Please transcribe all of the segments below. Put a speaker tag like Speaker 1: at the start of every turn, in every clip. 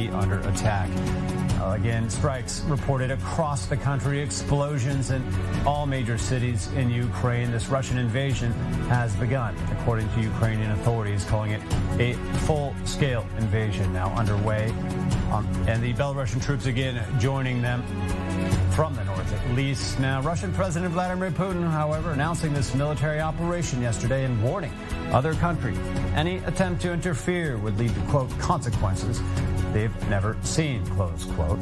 Speaker 1: under attack. Again, strikes reported across the country, explosions in all major cities in Ukraine. This Russian invasion has begun, according to Ukrainian authorities, calling it a full-scale invasion now underway. And the Belarusian troops again joining them from the north, at least. Now, Russian President Vladimir Putin, however, announcing this military operation yesterday and warning other countries any attempt to interfere would lead to, quote, consequences they've never seen, close quote.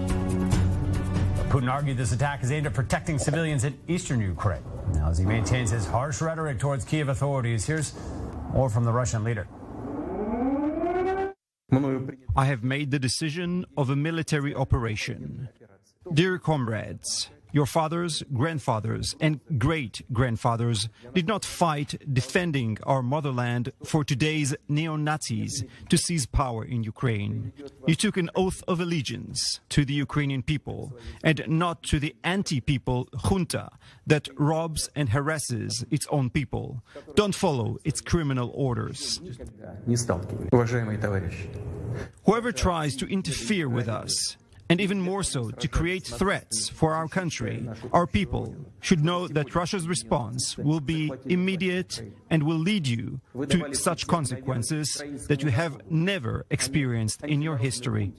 Speaker 1: Putin argued this attack is aimed at protecting civilians in eastern Ukraine. Now, as he maintains his harsh rhetoric towards Kyiv authorities, here's more from the Russian leader.
Speaker 2: I have made the decision of a military operation. Dear comrades, your fathers, grandfathers, and great-grandfathers did not fight defending our motherland for today's neo-Nazis to seize power in Ukraine. You took an oath of allegiance to the Ukrainian people and not to the anti-people junta that robs and harasses its own people. Don't follow its criminal orders. Whoever tries to interfere with us, and even more so, to create threats for our country, our people should know that Russia's response will be immediate and will lead you to such consequences that you have never experienced in your history.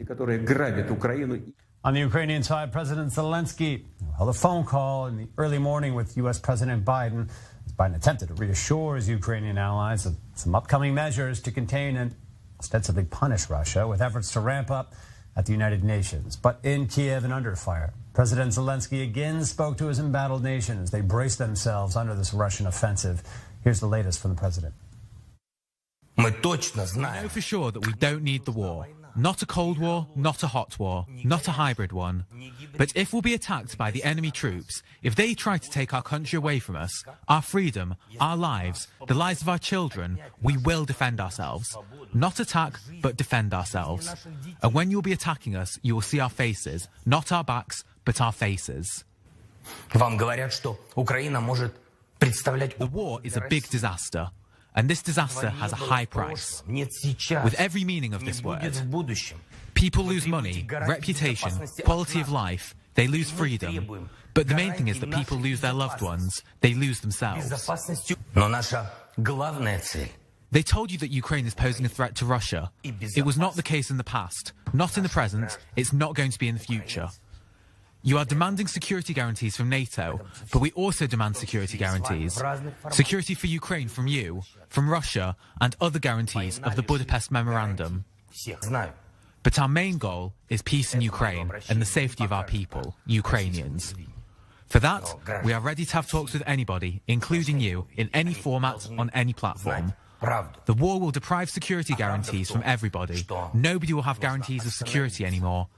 Speaker 1: On the Ukrainian side, President Zelensky held a phone call in the early morning with U.S. President Biden. Biden attempted to reassure his Ukrainian allies of some upcoming measures to contain and ostensibly punish Russia, with efforts to ramp up at the United Nations. But in Kyiv and under fire, President Zelensky again spoke to his embattled nation as they brace themselves under this Russian offensive. Here's the latest from the president.
Speaker 3: We know for sure that we don't need the war. Not a cold war, not a hot war, not a hybrid one. But if we'll be attacked by the enemy troops, if they try to take our country away from us, our freedom, our lives, the lives of our children, we will defend ourselves. Not attack, but defend ourselves. And when you'll be attacking us, you will see our faces, not our backs, but our faces. The war is a big disaster. And this disaster has a high price. With every meaning of this word, people lose money, reputation, quality of life, they lose freedom. But the main thing is that people lose their loved ones, they lose themselves. They told you that Ukraine is posing a threat to Russia. It was not the case in the past, not in the present, it's not going to be in the future. You are demanding security guarantees from NATO, but we also demand security guarantees. Security for Ukraine from you, from Russia, and other guarantees of the Budapest Memorandum. But our main goal is peace in Ukraine and the safety of our people, Ukrainians. For that, we are ready to have talks with anybody, including you, in any format, on any platform. The war will deprive security guarantees from everybody. Nobody will have guarantees of security anymore.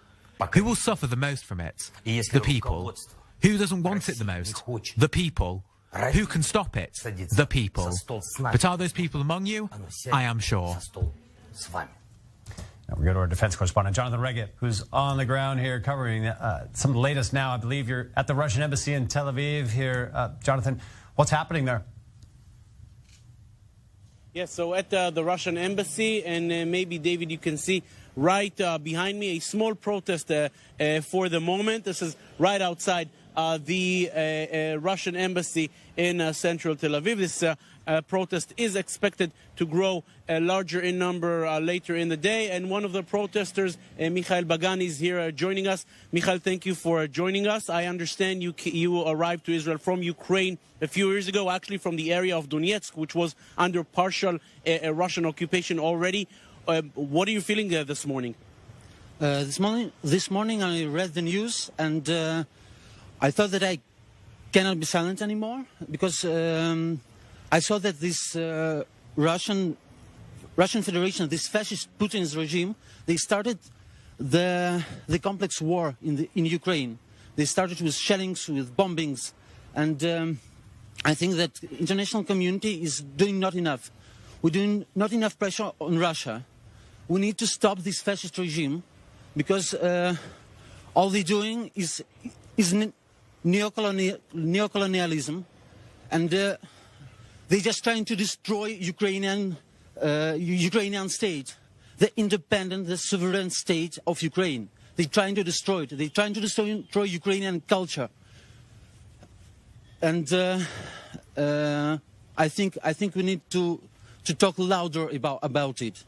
Speaker 3: Who will suffer the most from it? The people. Who doesn't want it the most? The people. Who can stop it? The people. But are those people among you? I am sure.
Speaker 1: Now we go to our defense correspondent, Jonathan Reggett, who's on the ground here covering some of the latest now. I believe you're at the Russian embassy in Tel Aviv here. Jonathan, what's happening there?
Speaker 4: Yes, so at the Russian embassy, and maybe, David, you can see right behind me a small protest for the moment. This is right outside the Russian embassy in central Tel Aviv. This protest is expected to grow larger in number later in the day. And one of the protesters, Mikhail Bagani, is here joining us. Mikhail, thank you for joining us. I understand you arrived to Israel from Ukraine a few years ago, actually from the area of Donetsk, which was under partial Russian occupation already. What are you feeling this morning?
Speaker 5: This morning I read the news, and I thought that I cannot be silent anymore, because I saw that this Russian Federation, this fascist Putin's regime, they started the complex war in Ukraine. They started with shellings, with bombings, and I think that the international community is doing not enough. We're doing not enough pressure on Russia. We need to stop this fascist regime, because all they're doing is neocolonialism, and they're just trying to destroy Ukrainian state. the independent, the sovereign state of Ukraine. They're trying to destroy it. They're trying to destroy Ukrainian culture. And I think we need to talk louder about it.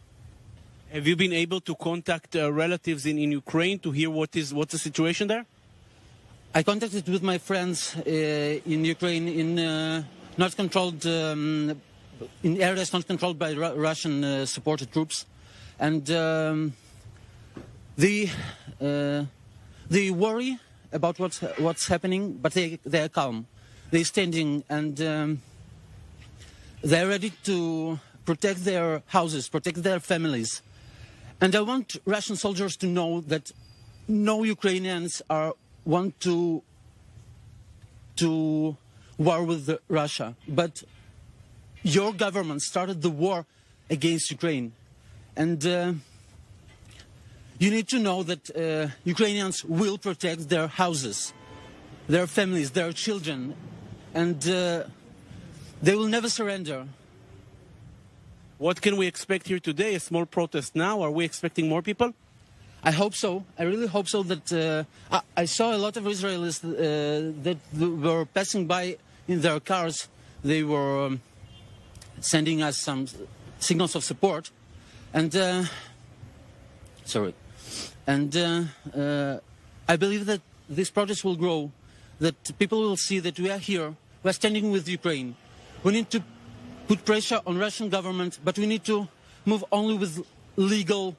Speaker 4: Have you been able to contact relatives in Ukraine to hear what's the situation there?
Speaker 5: I contacted with my friends in Ukraine in not controlled in areas not controlled by Russian supported troops, and they worry about what's happening, but they are calm. They're standing and they're ready to protect their houses, protect their families. And I want Russian soldiers to know that no Ukrainians want to war with Russia, but your government started the war against Ukraine, and you need to know that Ukrainians will protect their houses, their families, their children, and they will never surrender.
Speaker 4: What can we expect here today? A small protest now? Are we expecting more people?
Speaker 5: I hope so. I really hope so. That I saw a lot of Israelis that were passing by in their cars. They were sending us some signals of support, and I believe that this protest will grow. That people will see that we are here. We are standing with Ukraine. We need to put pressure on Russian government, but we need to move only with legal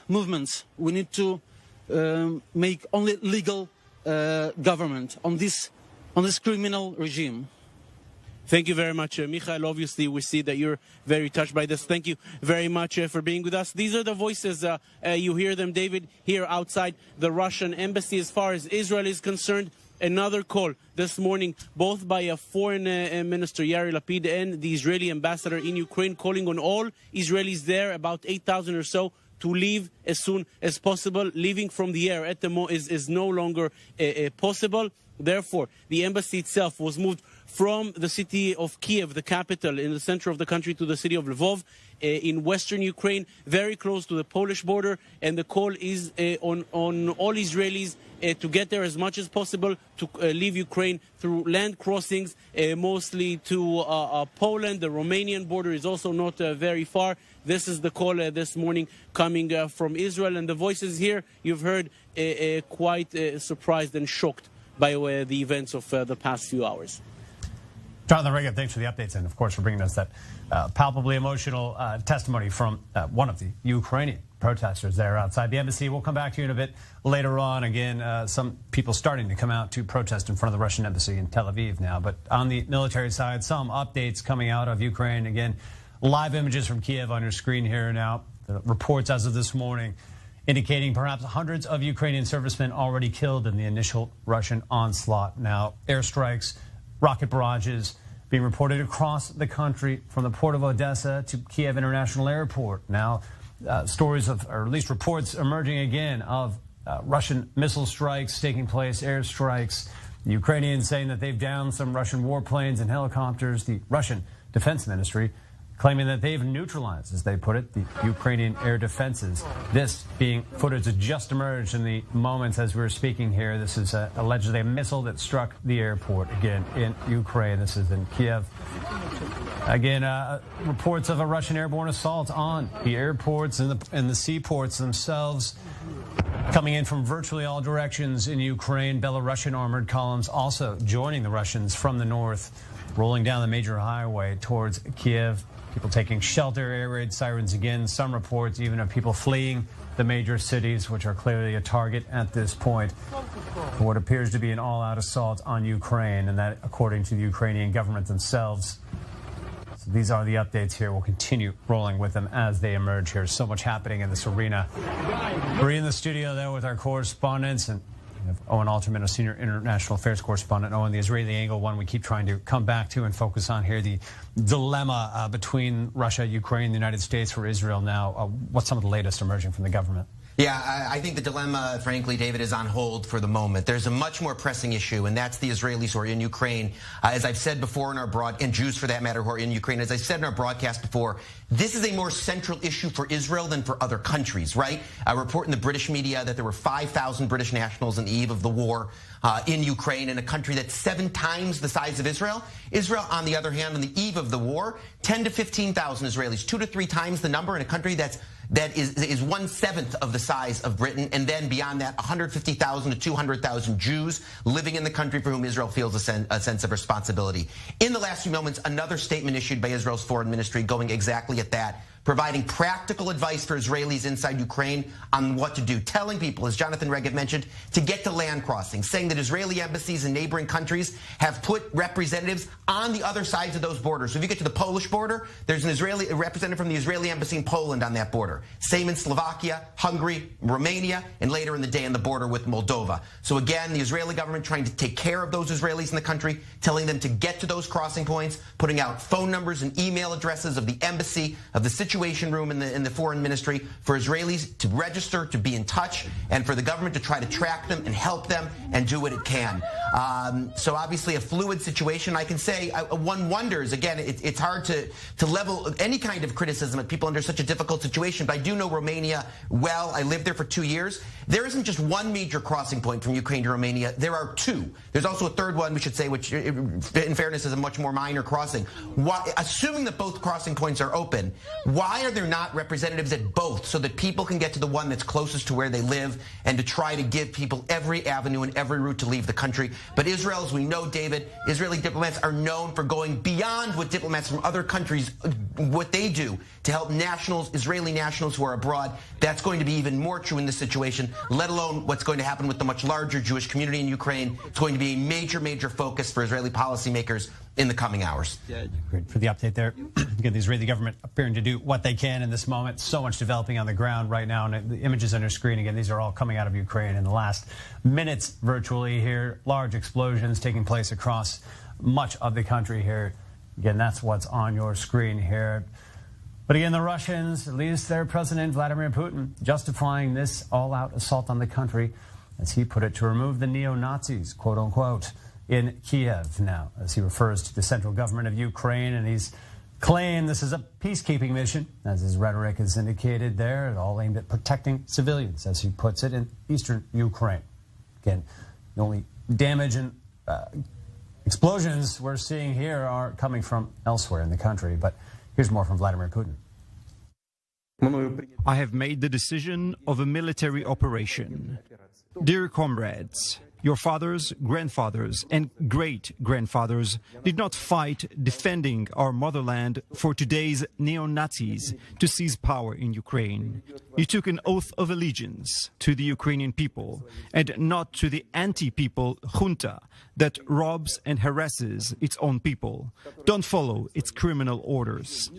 Speaker 5: movements. We need to make only legal government on this criminal regime.
Speaker 4: Thank you very much, Michael. Obviously, we see that you're very touched by this. Thank you very much for being with us. These are the voices, you hear them, David, here outside the Russian embassy. As far as Israel is concerned, another call this morning, both by a foreign minister, Yair Lapid, and the Israeli ambassador in Ukraine, calling on all Israelis there, about 8,000 or so, to leave as soon as possible. Leaving from the air at the is no longer possible. Therefore, the embassy itself was moved from the city of Kyiv, the capital in the center of the country, to the city of Lvov in western Ukraine, very close to the Polish border. And the call is on all Israelis to get there as much as possible, to leave Ukraine through land crossings, mostly to Poland. The Romanian border is also not very far. This is the call this morning coming from Israel. And the voices here, you've heard, quite surprised and shocked by the events of the past few hours.
Speaker 1: Jonathan Reagan, thanks for the updates, and of course for bringing us that palpably emotional testimony from one of the Ukrainian protesters there outside the embassy. We'll come back to you in a bit later on. Again, some people starting to come out to protest in front of the Russian embassy in Tel Aviv now. But on the military side, some updates coming out of Ukraine. Again, live images from Kyiv on your screen here now. The reports as of this morning indicating perhaps hundreds of Ukrainian servicemen already killed in the initial Russian onslaught. Now, airstrikes, rocket barrages being reported across the country from the port of Odessa to Kyiv International Airport. Now, stories of, or at least reports emerging again of Russian missile strikes taking place, airstrikes. The Ukrainians saying that they've downed some Russian warplanes and helicopters. The Russian Defense Ministry claiming that they've neutralized, as they put it, the Ukrainian air defenses. This being footage that just emerged in the moments as we were speaking here. This is allegedly a missile that struck the airport, again, in Ukraine. This is in Kyiv. Again, reports of a Russian airborne assault on the airports and the seaports themselves, coming in from virtually all directions in Ukraine. Belarusian armored columns also joining the Russians from the north, rolling down the major highway towards Kyiv. People taking shelter, air raid sirens again. Some reports even of people fleeing the major cities, which are clearly a target at this point for what appears to be an all-out assault on Ukraine, and that according to the Ukrainian government themselves. So these are the updates here. We'll continue rolling with them as they emerge here. So much happening in this arena. We're in the studio there with our correspondents, and Owen Alterman, a senior international affairs correspondent. Owen, the Israeli angle, one we keep trying to come back to and focus on here, the dilemma between Russia, Ukraine, the United States for Israel now. What's some of the latest emerging from the government?
Speaker 6: Yeah, I think the dilemma, frankly, David, is on hold for the moment. There's a much more pressing issue, and that's the Israelis who are in Ukraine. As I've said before in our and Jews for that matter who are in Ukraine, as I said in our broadcast before, this is a more central issue for Israel than for other countries, right? A report in the British media that there were 5,000 British nationals on the eve of the war in Ukraine, in a country that's 7 times the size of Israel. Israel, on the other hand, on the eve of the war, 10 to 15,000 Israelis, 2 to 3 times the number in a country that is 1/7 of the size of Britain, and then beyond that, 150,000 to 200,000 Jews living in the country for whom Israel feels a sense of responsibility. In the last few moments, another statement issued by Israel's foreign ministry going exactly at that, providing practical advice for Israelis inside Ukraine on what to do, telling people, as Jonathan Regev mentioned, to get to land crossings, saying that Israeli embassies in neighboring countries have put representatives on the other sides of those borders. So if you get to the Polish border, there's a representative from the Israeli embassy in Poland on that border. Same in Slovakia, Hungary, Romania, and later in the day on the border with Moldova. So again, the Israeli government trying to take care of those Israelis in the country, telling them to get to those crossing points, putting out phone numbers and email addresses of the embassy, of the situation room in the foreign ministry for Israelis to register, to be in touch, and for the government to try to track them and help them and do what it can. So obviously a fluid situation. I can say one wonders, again, it's hard to level any kind of criticism at people under such a difficult situation, but I do know Romania well. I lived there for 2 years. There isn't just one major crossing point from Ukraine to Romania. There are 2. There's also a third one, we should say, which in fairness is a much more minor crossing. Assuming that both crossing points are open, why are there not representatives at both so that people can get to the one that's closest to where they live and to try to give people every avenue and every route to leave the country? But Israel, as we know, David, Israeli diplomats are known for going beyond what diplomats from other countries, what they do to help nationals, Israeli nationals who are abroad. That's going to be even more true in this situation, let alone what's going to happen with the much larger Jewish community in Ukraine. It's going to be a major, major focus for Israeli policymakers in the coming hours.
Speaker 1: Yeah, great for the update there. Again, the Israeli government appearing to do what they can in this moment. So much developing on the ground right now. And the images on your screen, again, these are all coming out of Ukraine in the last minutes virtually here. Large explosions taking place across much of the country here. Again, that's what's on your screen here. But again, the Russians, at least their president, Vladimir Putin, justifying this all-out assault on the country, as he put it, to remove the neo-Nazis, quote unquote, in Kyiv now, as he refers to the central government of Ukraine, and he's claimed this is a peacekeeping mission, as his rhetoric has indicated there, all aimed at protecting civilians, as he puts it, in eastern Ukraine. Again, the only damage and explosions we're seeing here are coming from elsewhere in the country, but here's more from Vladimir Putin.
Speaker 2: I have made the decision of a military operation. Dear comrades, your fathers, grandfathers, and great-grandfathers did not fight defending our motherland for today's neo-Nazis to seize power in Ukraine. You took an oath of allegiance to the Ukrainian people and not to the anti-people junta that robs and harasses its own people. Don't follow its criminal orders.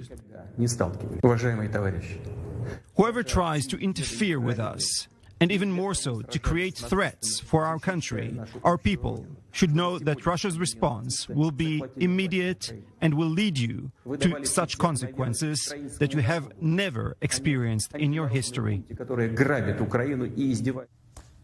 Speaker 2: Whoever tries to interfere with us, and even more so, to create threats for our country, our people, should know that Russia's response will be immediate and will lead you to such consequences that you have never experienced in your history.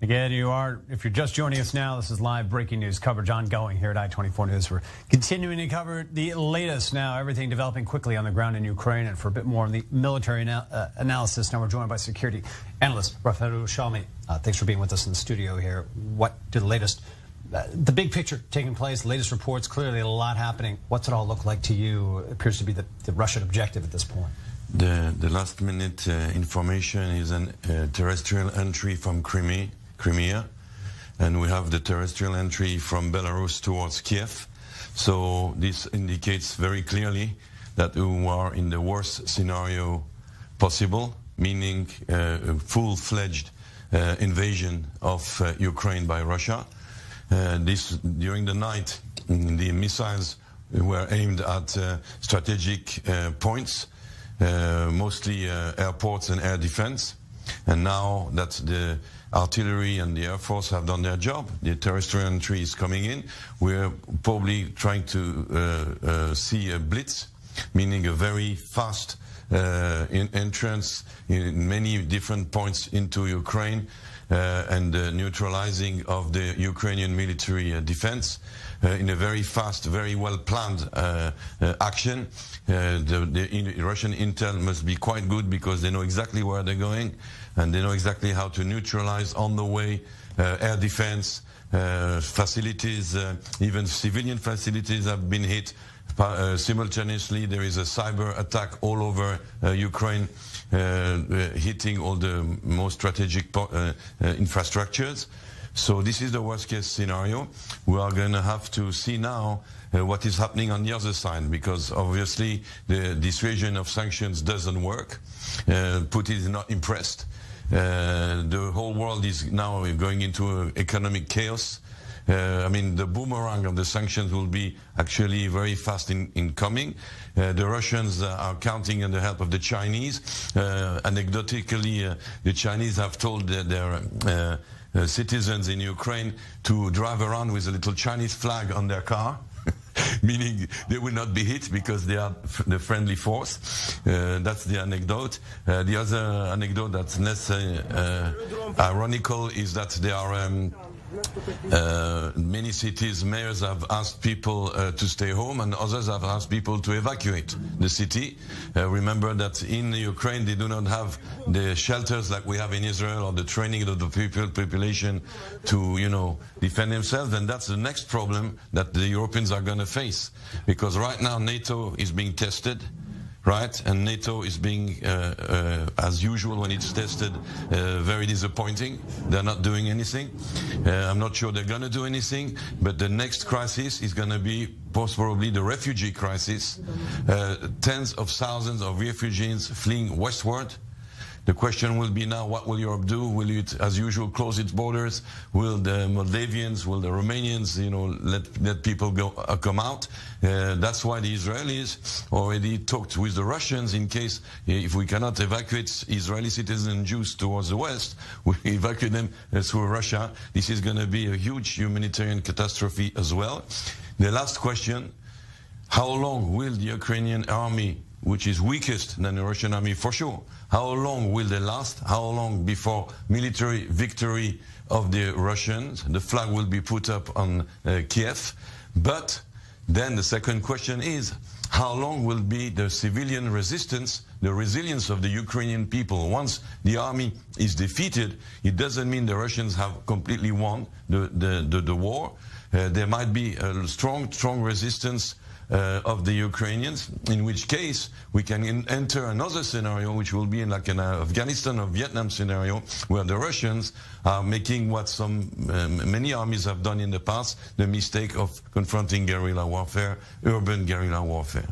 Speaker 1: Again, if you're just joining us now, this is live breaking news coverage ongoing here at I-24 News. We're continuing to cover the latest now, everything developing quickly on the ground in Ukraine. And for a bit more on the military analysis, now we're joined by security analyst Rafael Shalmi. Thanks for being with us in the studio here. What did the latest, the big picture taking place, latest reports, clearly a lot happening. What's it all look like to you? It appears to be the Russian objective at this point.
Speaker 7: The last minute information is a terrestrial entry from Crimea, and we have the terrestrial entry from Belarus towards Kyiv. So this indicates very clearly that we are in the worst scenario possible, meaning a full-fledged invasion of Ukraine by Russia. During the night, the missiles were aimed at strategic points, mostly airports and air defense. And now that the artillery and the Air Force have done their job, the terrestrial entry is coming in, we're probably trying to see a blitz, meaning a very fast entrance in many different points into Ukraine and neutralizing of the Ukrainian military defense in a very fast, very well planned action. The Russian intel must be quite good because they know exactly where they're going and they know exactly how to neutralize on the way air defense facilities, even civilian facilities have been hit. Simultaneously, there is a cyber attack all over Ukraine, hitting all the most strategic infrastructures. So this is the worst case scenario. We are going to have to see now what is happening on the other side, because obviously the dissuasion of sanctions doesn't work. Putin is not impressed. The whole world is now going into economic chaos. I mean, the boomerang of the sanctions will be actually very fast in coming. The Russians are counting on the help of the Chinese. Anecdotally, the Chinese have told their citizens in Ukraine to drive around with a little Chinese flag on their car, meaning they will not be hit because they are the friendly force. That's the anecdote. The other anecdote that's less ironical is that there are many cities, mayors have asked people to stay home, and others have asked people to evacuate the city. Remember that in Ukraine they do not have the shelters like we have in Israel, or the training of the population to, defend themselves. And that's the next problem that the Europeans are going to face, because right now NATO is being tested. Right, and NATO is being, as usual when it's tested, very disappointing. They're not doing anything. I'm not sure they're going to do anything, but the next crisis is going to be most probably the refugee crisis. Tens of thousands of refugees fleeing westward. The question will be now, what will Europe do? Will it, as usual, close its borders? Will the Moldavians, will the Romanians, let people come out? That's why the Israelis already talked with the Russians in case, if we cannot evacuate Israeli citizens and Jews towards the west, we evacuate them through Russia. This is going to be a huge humanitarian catastrophe as well. The last question, how long will the Ukrainian army, which is weakest than the Russian army for sure, how long will they last? How long before military victory of the Russians? The flag will be put up on Kyiv. But then the second question is, how long will be the civilian resistance, the resilience of the Ukrainian people? Once the army is defeated, it doesn't mean the Russians have completely won the war. There might be a strong resistance of the Ukrainians, in which case we can enter another scenario, which will be like an Afghanistan or Vietnam scenario, where the Russians are making what many armies have done in the past, the mistake of confronting guerrilla warfare, urban guerrilla warfare.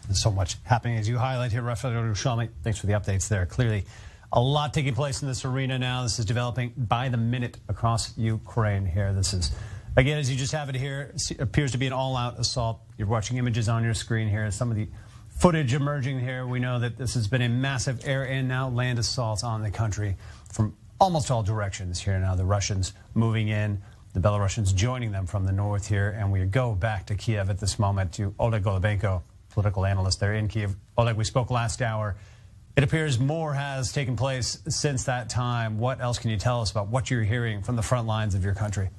Speaker 1: And so much happening, as you highlight here, Rafael Yerushalmi. Thanks for the updates there. Clearly, a lot taking place in this arena now. This is developing by the minute across Ukraine here. This is, again, as you just have it here, appears to be an all-out assault. You're watching images on your screen here. Some of the footage emerging here. We know that this has been a massive air and now land assault on the country from almost all directions here now. The Russians moving in, the Belarusians joining them from the north here. And we go back to Kyiv at this moment to Oleg Golubenko, political analyst there in Kyiv. Oleg, we spoke last hour. It appears more has taken place since that time. What else can you tell us about what you're hearing from the front lines of your country?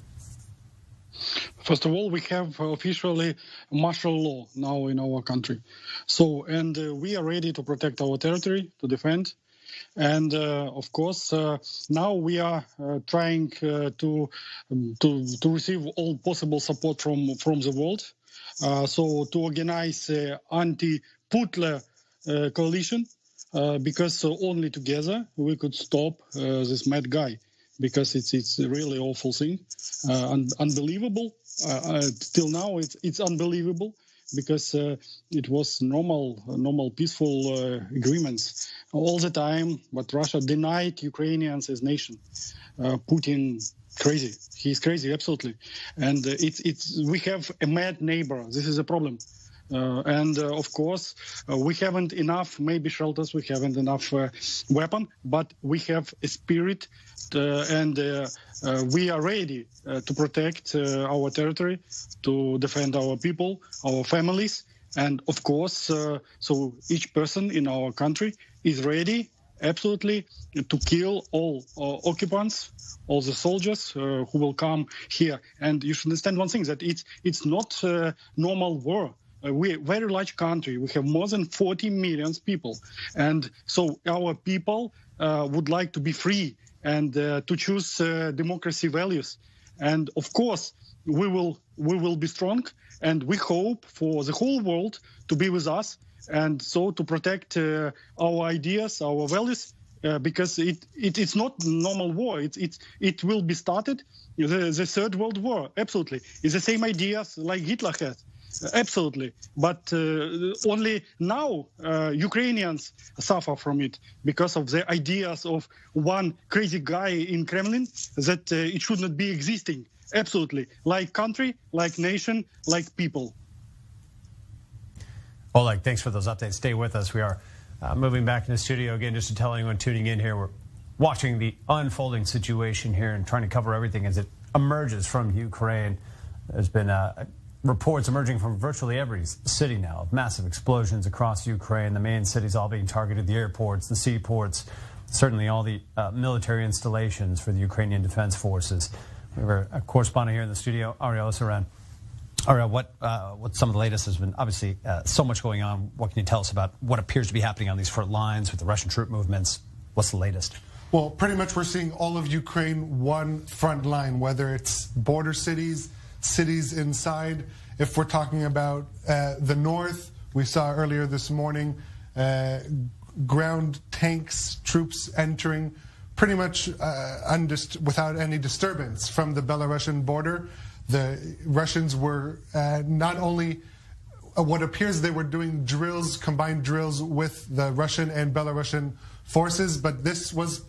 Speaker 8: First of all, we have officially martial law now in our country. So, and we are ready to protect our territory, to defend. And of course, now we are trying to receive all possible support from the world. So to organize anti-Putler coalition, because only together we could stop this mad guy. Because it's a really awful thing, unbelievable. Till now, it's unbelievable because it was normal, peaceful agreements all the time. But Russia denied Ukrainians as nation. Putin crazy. He's crazy, absolutely. And we have a mad neighbor. This is a problem. And of course, we haven't enough, maybe shelters, we haven't enough weapon, but we have a spirit and we are ready to protect our territory, to defend our people, our families. And of course, so each person in our country is ready, absolutely, to kill all occupants, all the soldiers who will come here. And you should understand one thing, that it's not a normal war. We're a very large country. We have more than 40 million people. And so our people would like to be free and to choose democracy values. And of course, we will be strong, and we hope for the whole world to be with us, and so to protect our ideas, our values, because it's not normal war. It will be started, the Third World War, absolutely. It's the same ideas like Hitler had, absolutely. But only now Ukrainians suffer from it because of the ideas of one crazy guy in Kremlin that it should not be existing. Absolutely. Like country, like nation, like people.
Speaker 1: Oleg, thanks for those updates. Stay with us. We are moving back in the studio again, just to tell anyone tuning in here, we're watching the unfolding situation here and trying to cover everything as it emerges from Ukraine. There's been reports emerging from virtually every city now of massive explosions across Ukraine. The main cities all being targeted, the airports, the seaports, certainly all the military installations for the Ukrainian Defense Forces. We have a correspondent here in the studio, Ariel Saran. Ariel, what some of the latest has been? Obviously, so much going on. What can you tell us about what appears to be happening on these front lines with the Russian troop movements? What's the latest?
Speaker 9: Well, pretty much we're seeing all of Ukraine one front line, whether it's border cities, cities inside. If we're talking about the north, we saw earlier this morning ground tanks, troops entering pretty much without any disturbance from the Belarusian border. The Russians were not only what appears they were doing drills, combined drills with the Russian and Belarusian forces, but this was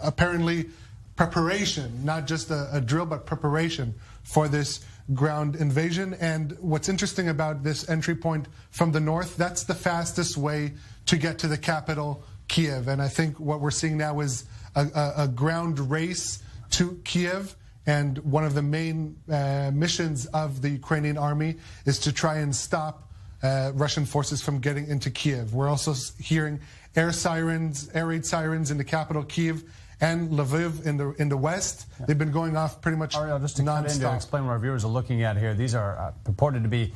Speaker 9: apparently preparation, not just a drill, but preparation for this ground invasion. And what's interesting about this entry point from the north, that's the fastest way to get to the capital, Kyiv. And I think what we're seeing now is a ground race to Kyiv. And one of the main missions of the Ukrainian army is to try and stop Russian forces from getting into Kyiv. We're also hearing air raid sirens in the capital, Kyiv, and Lviv in the west. Yeah. They've been going off pretty much
Speaker 1: Ariel, just to cut in to explain what our viewers are looking at here, these are purported to be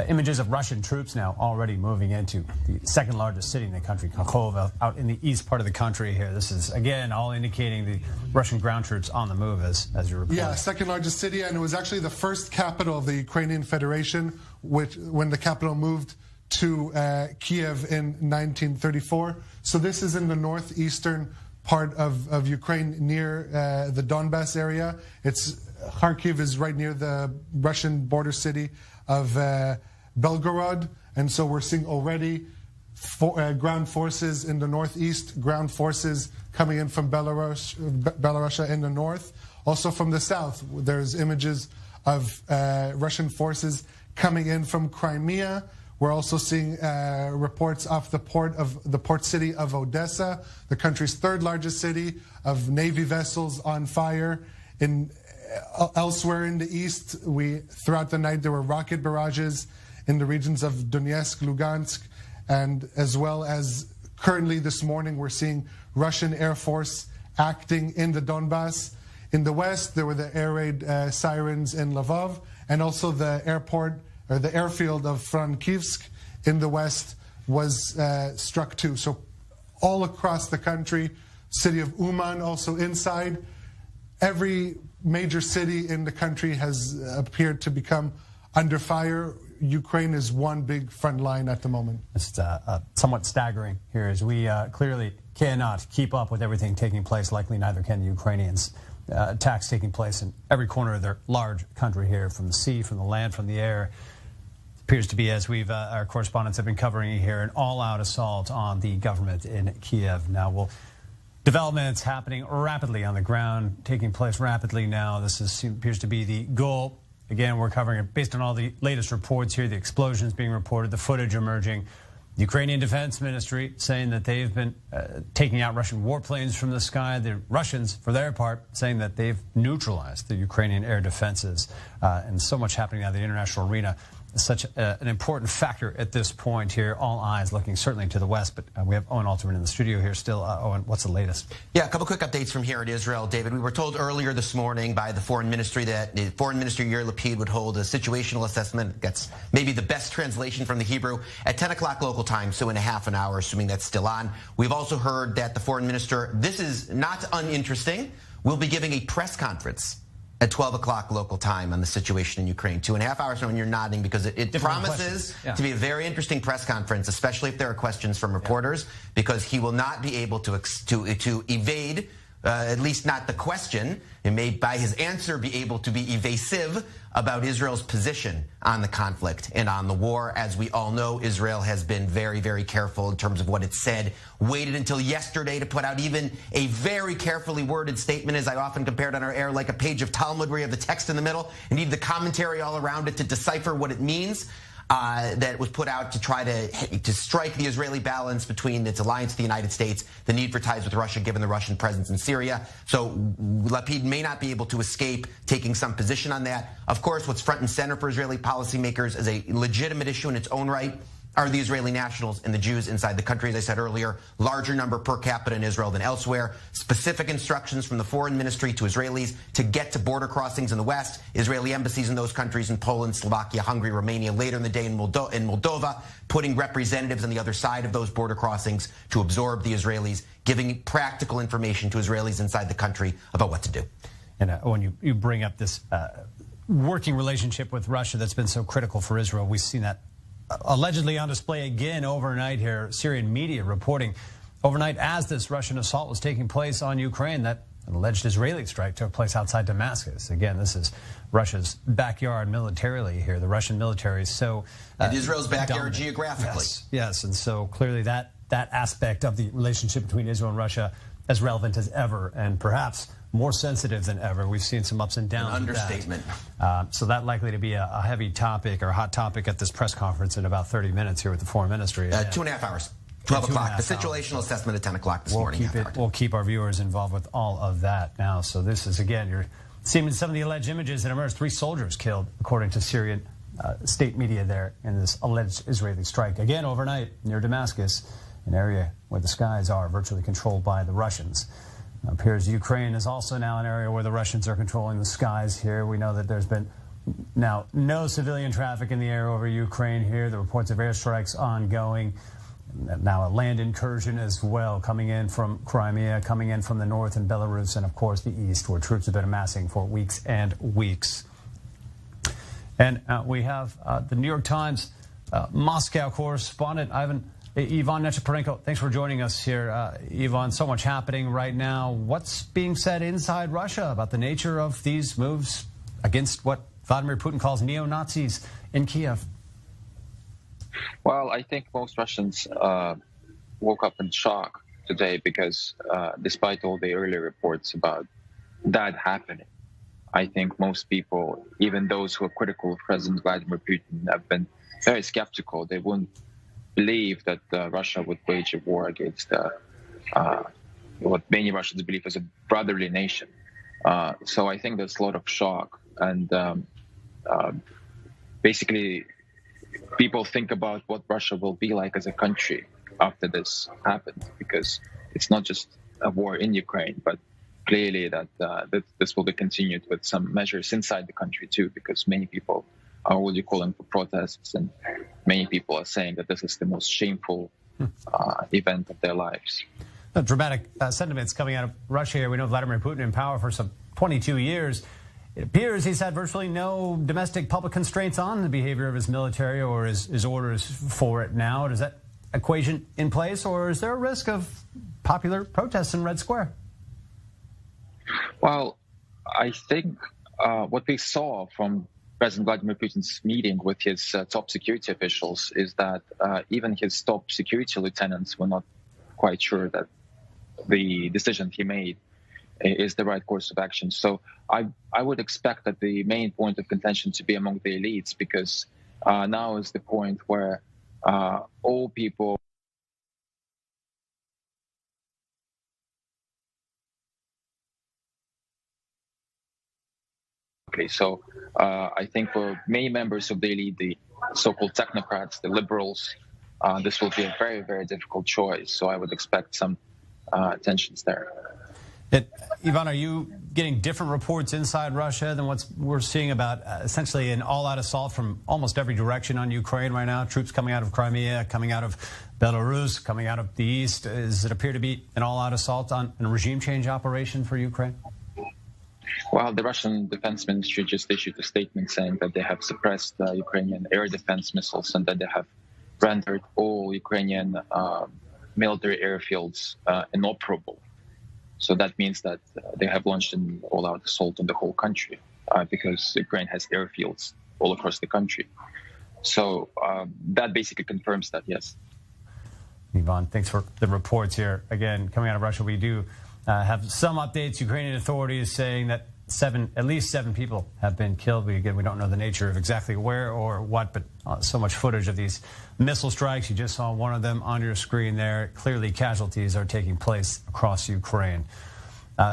Speaker 1: images of Russian troops now already moving into the second largest city in the country, Kyiv, out in the east part of the country here. This is, again, all indicating the Russian ground troops on the move, as you're reporting.
Speaker 9: Yeah, second largest city, and it was actually the first capital of the Ukrainian Federation, when the capital moved to Kyiv in 1934. So this is in the northeastern part of Ukraine, near the Donbass area. Kharkiv is right near the Russian border city of Belgorod, and so we're seeing already ground forces in the northeast, ground forces coming in from Belarus in the north. Also from the south, there's images of Russian forces coming in from Crimea. We're also seeing reports off the port city of Odessa, the country's third largest city, of Navy vessels on fire. Elsewhere in the east, throughout the night there were rocket barrages in the regions of Donetsk, Lugansk, and as well as currently this morning we're seeing Russian Air Force acting in the Donbass. In the west, there were the air raid sirens in Lvov, and also the airfield of Frankivsk in the west was struck too. So all across the country, city of Uman also inside, every major city in the country has appeared to become under fire. Ukraine is one big front line at the moment.
Speaker 1: It's somewhat staggering here, as we clearly cannot keep up with everything taking place. Likely neither can the Ukrainians. Attacks taking place in every corner of their large country here, from the sea, from the land, from the air. Appears to be, as our correspondents have been covering here, an all-out assault on the government in Kyiv. Now, developments happening rapidly on the ground, taking place rapidly now. This appears to be the goal. Again, we're covering it based on all the latest reports here, the explosions being reported, the footage emerging. The Ukrainian Defense Ministry saying that they've been taking out Russian warplanes from the sky. The Russians, for their part, saying that they've neutralized the Ukrainian air defenses. And so much happening now in the international arena. such an important factor at this point here. All eyes looking certainly to the west, but we have Owen Alterman in the studio here still. Owen, what's the latest?
Speaker 6: Yeah, a couple quick updates from here in Israel, David. We were told earlier this morning by the Foreign Ministry that the Foreign Minister Yair Lapid would hold a situational assessment. That's maybe the best translation from the Hebrew at 10 o'clock local time, so in a half an hour, assuming that's still on. We've also heard that the Foreign Minister, this is not uninteresting, will be giving a press conference at 12 o'clock local time on the situation in Ukraine. 2.5 hours from when you're nodding, because it promises to be a very interesting press conference, especially if there are questions from reporters, because he will not be able to evade, at least not the question. It may, by his answer, be able to be evasive about Israel's position on the conflict and on the war. As we all know, Israel has been very, very careful in terms of what it said, waited until yesterday to put out even a very carefully worded statement, as I often compared on our air, like a page of Talmud where you have the text in the middle and need the commentary all around it to decipher what it means. That was put out to try to strike the Israeli balance between its alliance to the United States, the need for ties with Russia given the Russian presence in Syria. So Lapid may not be able to escape taking some position on that. Of course, what's front and center for Israeli policymakers is a legitimate issue in its own right are the Israeli nationals and the Jews inside the country. As I said earlier, larger number per capita in Israel than elsewhere. Specific instructions from the foreign ministry to Israelis to get to border crossings in the West. Israeli embassies in those countries in Poland, Slovakia, Hungary, Romania, later in the day in Moldova, putting representatives on the other side of those border crossings to absorb the Israelis, giving practical information to Israelis inside the country about what to do.
Speaker 1: And when you bring up this working relationship with Russia that's been so critical for Israel, we've seen that allegedly on display again overnight here. Syrian media reporting overnight as this Russian assault was taking place on Ukraine that an alleged Israeli strike took place outside Damascus. Again, this is Russia's backyard militarily here. The Russian military is so
Speaker 6: and Israel's backyard
Speaker 1: dominant.
Speaker 6: Geographically.
Speaker 1: Yes, and so clearly that aspect of the relationship between Israel and Russia as relevant as ever, and perhaps more sensitive than ever. We've seen some ups and downs.
Speaker 6: An understatement.
Speaker 1: So that likely to be a heavy topic or hot topic at this press conference in about 30 minutes here with the foreign ministry.
Speaker 6: 2.5 hours. 12 o'clock. The situational assessment at 10 o'clock this morning.
Speaker 1: We'll keep our viewers involved with all of that now. So this is, again, you're seeing some of the alleged images that emerged. 3 soldiers killed, according to Syrian state media there in this alleged Israeli strike. Again, overnight near Damascus, an area where the skies are virtually controlled by the Russians. It appears Ukraine is also now an area where the Russians are controlling the skies here. We know that there's been now no civilian traffic in the air over Ukraine here. The reports of airstrikes ongoing. Now a land incursion as well coming in from Crimea, coming in from the north and Belarus, and of course the east, where troops have been amassing for weeks and weeks. And we have the New York Times Moscow correspondent Ivan Necheparenko, thanks for joining us here. Ivan, so much happening right now. What's being said inside Russia about the nature of these moves against what Vladimir Putin calls neo-Nazis in Kyiv?
Speaker 10: Well, I think most Russians woke up in shock today because despite all the earlier reports about that happening, I think most people, even those who are critical of President Vladimir Putin, have been very skeptical. They wouldn't believe that Russia would wage a war against what many Russians believe is a brotherly nation. So I think there's a lot of shock. And basically, people think about what Russia will be like as a country after this happens, because it's not just a war in Ukraine, but clearly that this will be continued with some measures inside the country too, because many people are already calling for protests, and many people are saying that this is the most shameful event of their lives.
Speaker 1: Dramatic sentiments coming out of Russia here. We know Vladimir Putin in power for some 22 years. It appears he's had virtually no domestic public constraints on the behavior of his military or his orders for it now. Is that equation in place, or is there a risk of popular protests in Red Square?
Speaker 10: Well, I think what we saw from President Vladimir Putin's meeting with his top security officials is that even his top security lieutenants were not quite sure that the decision he made is the right course of action. So I would expect that the main point of contention to be among the elites, because now is the point where all people Okay, so I think for many members of the elite, the so-called technocrats, the liberals, this will be a very, very difficult choice. So I would expect some tensions there.
Speaker 1: Ivan, are you getting different reports inside Russia than what we're seeing about essentially an all-out assault from almost every direction on Ukraine right now? Troops coming out of Crimea, coming out of Belarus, coming out of the east. Does it appear to be an all-out assault on a regime change operation for Ukraine?
Speaker 10: Well, the Russian Defense Ministry just issued a statement saying that they have suppressed Ukrainian air defense missiles and that they have rendered all Ukrainian military airfields inoperable. So that means that they have launched an all-out assault on the whole country because Ukraine has airfields all across the country. So that basically confirms that, yes.
Speaker 1: Ivan, thanks for the reports here. Again, coming out of Russia, we do have some updates. Ukrainian authorities saying that at least seven people have been killed. We don't know the nature of exactly where or what, but so much footage of these missile strikes. You just saw one of them on your screen there. Clearly, casualties are taking place across Ukraine.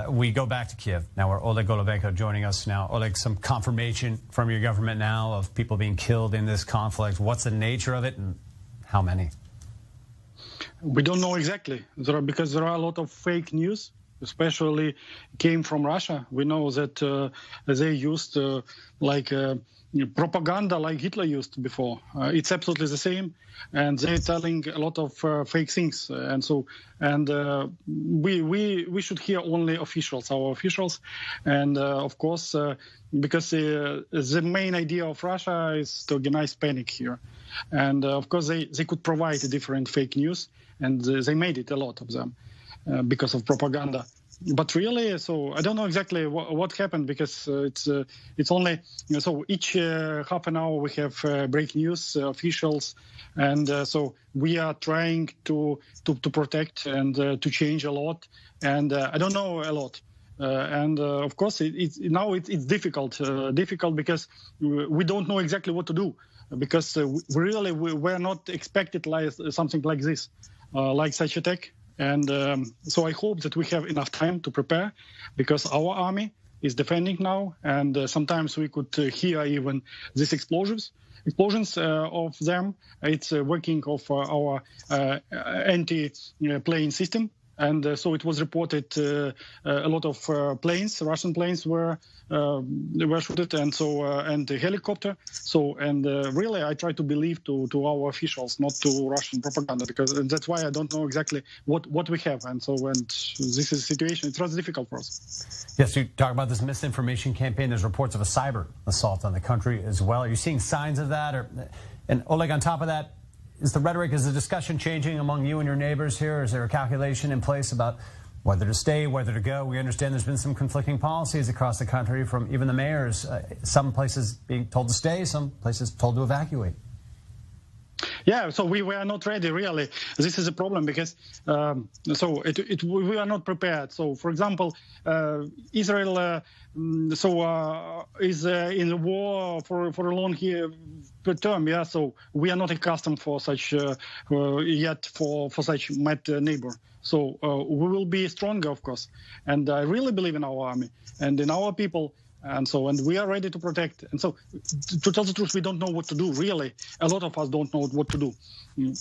Speaker 1: We go back to Kyiv now, where Oleg Golobenko joining us now. Oleg, some confirmation from your government now of people being killed in this conflict. What's the nature of it and how many?
Speaker 8: We don't know exactly, because there are a lot of fake news, especially came from Russia. We know that they used propaganda like Hitler used before. It's absolutely the same, and they're telling a lot of fake things. We should hear only officials, our officials, and of course, because the main idea of Russia is to organize panic here, and of course they could provide different fake news, and they made it a lot of them. Because of propaganda, but really, so I don't know exactly what happened because it's only so each half an hour we have breaking news officials, and so we are trying to protect and to change a lot, and I don't know a lot. Of course, it's difficult because we don't know exactly what to do because we're not expected like something like this, like such attack. And so I hope that we have enough time to prepare because our army is defending now. And sometimes we could hear even these explosions of them. It's working of our anti-plane system. And so it was reported a lot of planes, Russian planes were shot, and so and the helicopter. So really, I try to believe to our officials, not to Russian propaganda, because that's why I don't know exactly what we have. And this is a situation. It's rather difficult for us.
Speaker 1: Yes, you talk about this misinformation campaign. There's reports of a cyber assault on the country as well. Are you seeing signs of that? And Oleg, on top of that, is the discussion changing among you and your neighbors here? Is there a calculation in place about whether to stay, whether to go? We understand there's been some conflicting policies across the country from even the mayors. Some places being told to stay, some places told to evacuate.
Speaker 8: Yeah, so we were not ready, really. This is a problem because we are not prepared. So, for example, Israel is in the war for a long term. Yeah, so we are not accustomed for such yet for such mad neighbor. So we will be stronger, of course. And I really believe in our army and in our people. And we are ready to protect. And so, to tell the truth, we don't know what to do, really. A lot of us don't know what to do.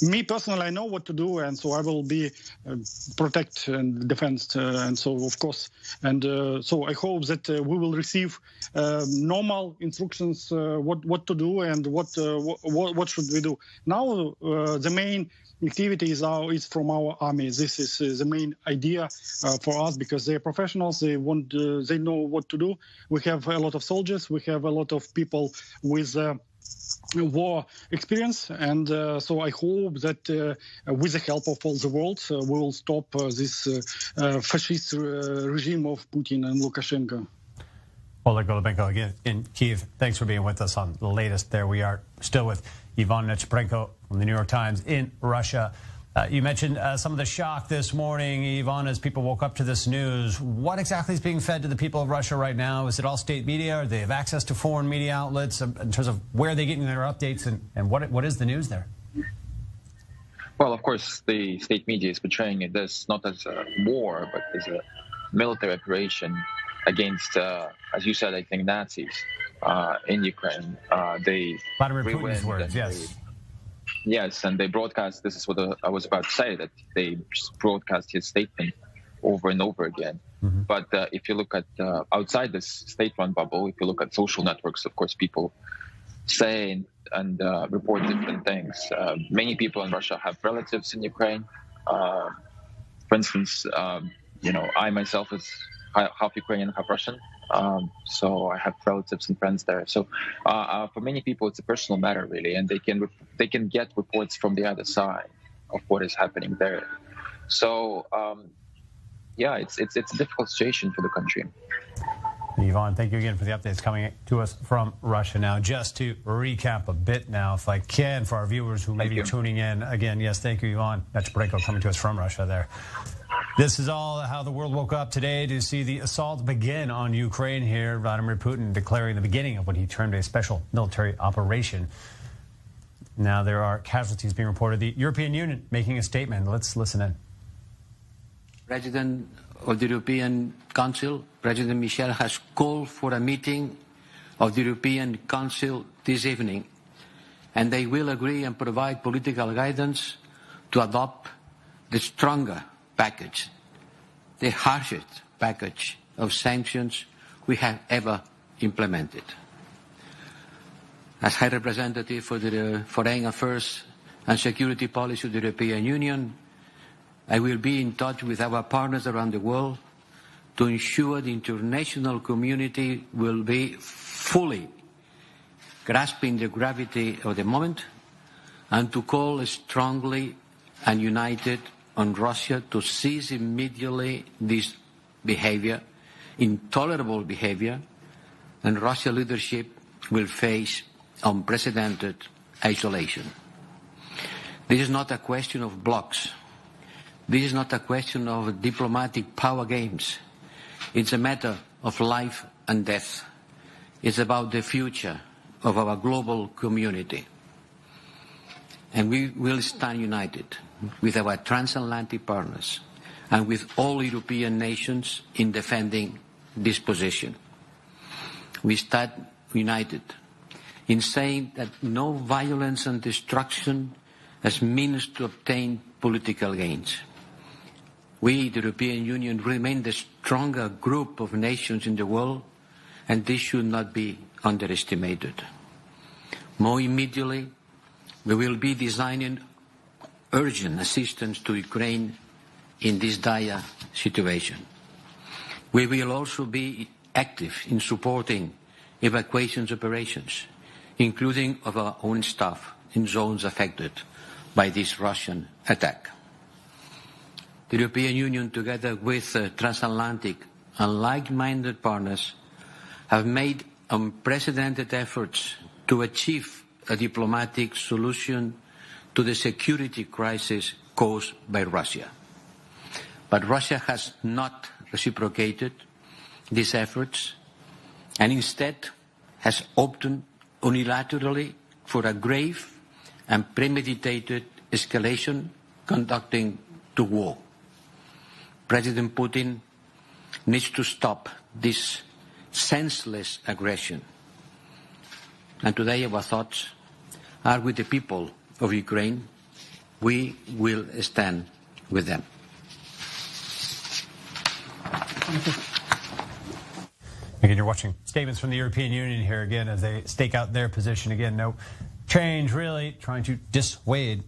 Speaker 8: Me, personally, I know what to do, and so I will be protect and defend. And so, of course, and so I hope that we will receive normal instructions what to do and what should we do. Now, the main activity is from our army. This is the main idea for us because they are professionals. They know what to do. We have a lot of soldiers. We have a lot of people with war experience, and so I hope that with the help of all the world, we will stop this fascist regime of Putin and Lukashenko.
Speaker 1: Oleg Golobenko again in Kyiv. Thanks for being with us on the latest. There we are, still with Ivan Necheprenko from the New York Times in Russia. You mentioned some of the shock this morning, Ivan, as people woke up to this news. What exactly is being fed to the people of Russia right now? Is it all state media? Or do they have access to foreign media outlets in terms of where they're getting their updates and what is the news there?
Speaker 10: Well, of course, the state media is portraying this not as a war, but as a military operation against, as you said, I think, Nazis. in Ukraine. They
Speaker 1: Vladimir Putin's words, yes.
Speaker 10: Yes, and they broadcast, this is what I was about to say, that they broadcast his statement over and over again.
Speaker 1: Mm-hmm.
Speaker 10: But if you look at outside this state-run bubble, if you look at social networks, of course, people say and report different things. Many people in Russia have relatives in Ukraine. For instance, I myself is half Ukrainian, half Russian. So I have relatives and friends there. So for many people, it's a personal matter, really, and they can get reports from the other side of what is happening there. So it's a difficult situation for the country.
Speaker 1: Yvonne, thank you again for the updates coming to us from Russia now. Just to recap a bit now, if I can, for our viewers who may be tuning in. Again, yes, thank you, Yvonne. That's Breko coming to us from Russia there. This is all how the world woke up today to see the assault begin on Ukraine here. Vladimir Putin declaring the beginning of what he termed a special military operation. Now there are casualties being reported. The European Union making a statement. Let's listen in.
Speaker 11: President of the European Council, President Michel, has called for a meeting of the European Council this evening, and they will agree and provide political guidance to adopt the stronger package, the harshest package of sanctions we have ever implemented. As High Representative for the Foreign Affairs and Security Policy of the European Union, I will be in touch with our partners around the world to ensure the international community will be fully grasping the gravity of the moment and to call strongly and united on Russia to cease immediately this behavior, intolerable behavior, and Russian leadership will face unprecedented isolation. This is not a question of blocks. This is not a question of diplomatic power games. It's a matter of life and death. It's about the future of our global community. And we will stand united with our transatlantic partners and with all European nations in defending this position. We stand united in saying that no violence and destruction as means to obtain political gains. We, the European Union, remain the stronger group of nations in the world, and this should not be underestimated. More immediately, we will be designing urgent assistance to Ukraine in this dire situation. We will also be active in supporting evacuation operations, including of our own staff in zones affected by this Russian attack. The European Union, together with transatlantic and like-minded partners, have made unprecedented efforts to achieve a diplomatic solution to the security crisis caused by Russia. But Russia has not reciprocated these efforts and instead has opted unilaterally for a grave and premeditated escalation conducting to war. President Putin needs to stop this senseless aggression. And today our thoughts are with the people of Ukraine. We will stand with them.
Speaker 1: Again, you're watching statements from the European Union here again as they stake out their position. Again, no change really, trying to dissuade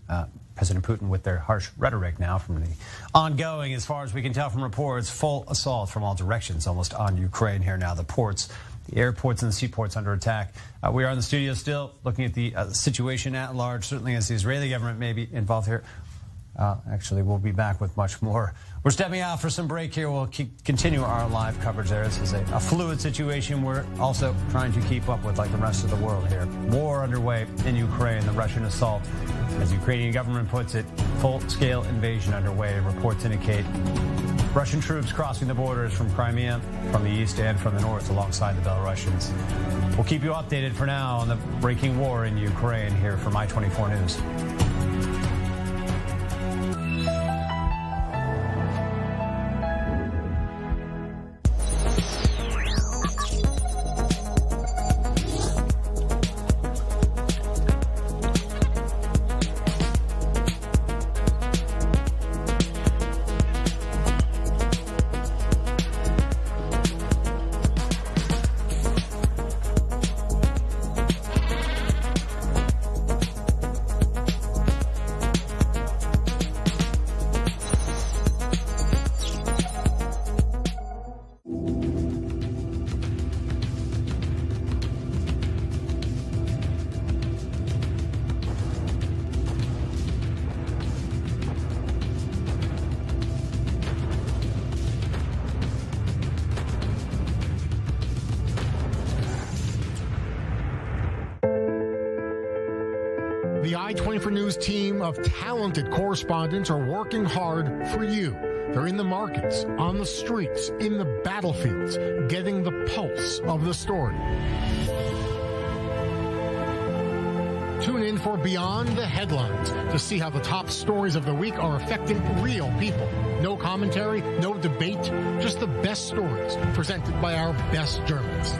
Speaker 1: President Putin with their harsh rhetoric now from the ongoing, as far as we can tell from reports, full assault from all directions almost on Ukraine here now. The ports, the airports and the seaports under attack. We are in the studio still looking at the situation at large, certainly as the Israeli government may be involved here. Actually, we'll be back with much more. We're stepping out for some break here. We'll continue our live coverage there. This is a fluid situation we're also trying to keep up with like the rest of the world here. War underway in Ukraine, the Russian assault. As the Ukrainian government puts it, full-scale invasion underway. Reports indicate Russian troops crossing the borders from Crimea, from the east and from the north alongside the Belarusians. We'll keep you updated for now on the breaking war in Ukraine here from I-24 News.
Speaker 12: I-24 News team of talented correspondents are working hard for you. They're in the markets, on the streets, in the battlefields, getting the pulse of the story. Tune in for Beyond the Headlines to see how the top stories of the week are affecting real people. No commentary, no debate, just the best stories presented by our best journalists.